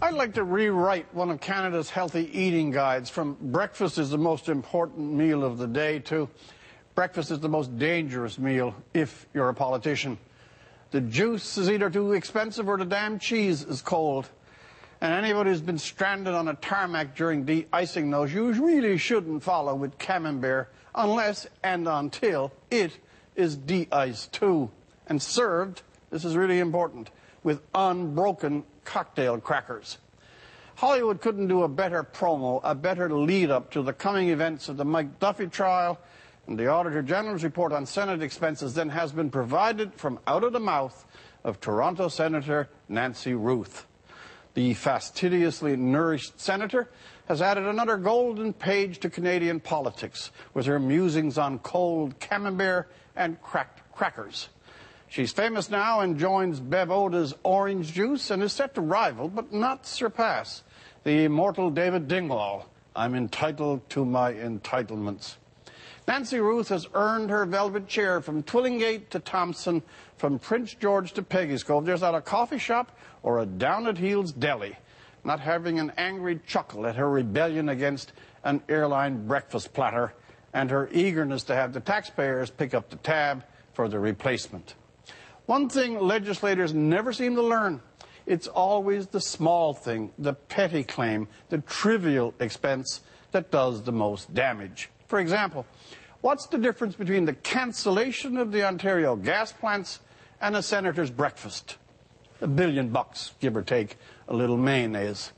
I'd like to rewrite one of Canada's healthy eating guides from breakfast is the most important meal of the day to breakfast is the most dangerous meal if you're a politician. The juice is either too expensive or the damn cheese is cold. And anybody who's been stranded on a tarmac during de-icing knows you really shouldn't follow with camembert unless and until it is de-iced too. And served, this is really important, with unbroken cocktail crackers. Hollywood couldn't do a better promo, a better lead-up to the coming events of the Mike Duffy trial, and the Auditor General's report on Senate expenses then has been provided from out of the mouth of Toronto Senator Nancy Ruth. The fastidiously nourished senator has added another golden page to Canadian politics with her musings on cold camembert and cracked crackers. She's famous now and joins Bev Oda's orange juice and is set to rival, but not surpass, the immortal David Dingwall. I'm entitled to my entitlements. Nancy Ruth has earned her velvet chair from Twillingate to Thompson, from Prince George to Peggy's Cove. There's not a coffee shop or a down-at-heels deli not having an angry chuckle at her rebellion against an airline breakfast platter and her eagerness to have the taxpayers pick up the tab for the replacement. One thing legislators never seem to learn, it's always the small thing, the petty claim, the trivial expense that does the most damage. For example, what's the difference between the cancellation of the Ontario gas plants and a senator's breakfast? $1 billion, give or take a little mayonnaise.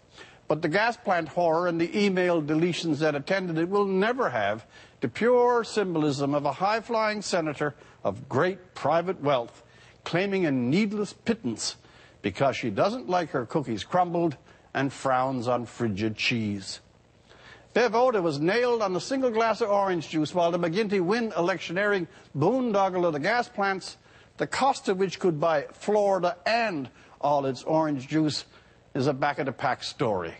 But the gas plant horror and the email deletions that attended it will never have the pure symbolism of a high-flying senator of great private wealth claiming a needless pittance because she doesn't like her cookies crumbled and frowns on frigid cheese. Bev Oda was nailed on a single glass of orange juice while the McGuinty Wynne electioneering boondoggle of the gas plants, the cost of which could buy Florida and all its orange juice, is a back-of-the-pack story.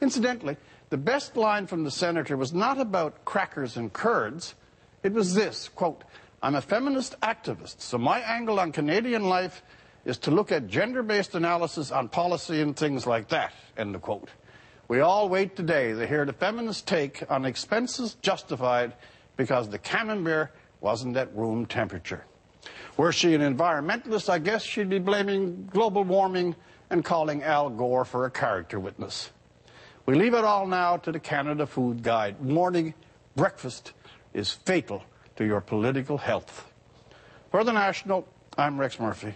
Incidentally, the best line from the senator was not about crackers and curds. It was this, quote, "I'm a feminist activist, so my angle on Canadian life is to look at gender-based analysis on policy and things like that," end of quote. We all wait today to hear the feminist take on expenses justified because the camembert wasn't at room temperature. Were she an environmentalist, I guess she'd be blaming global warming and calling Al Gore for a character witness. We leave it all now to the Canada Food Guide, warning breakfast is fatal to your political health. For The National, I'm Rex Murphy.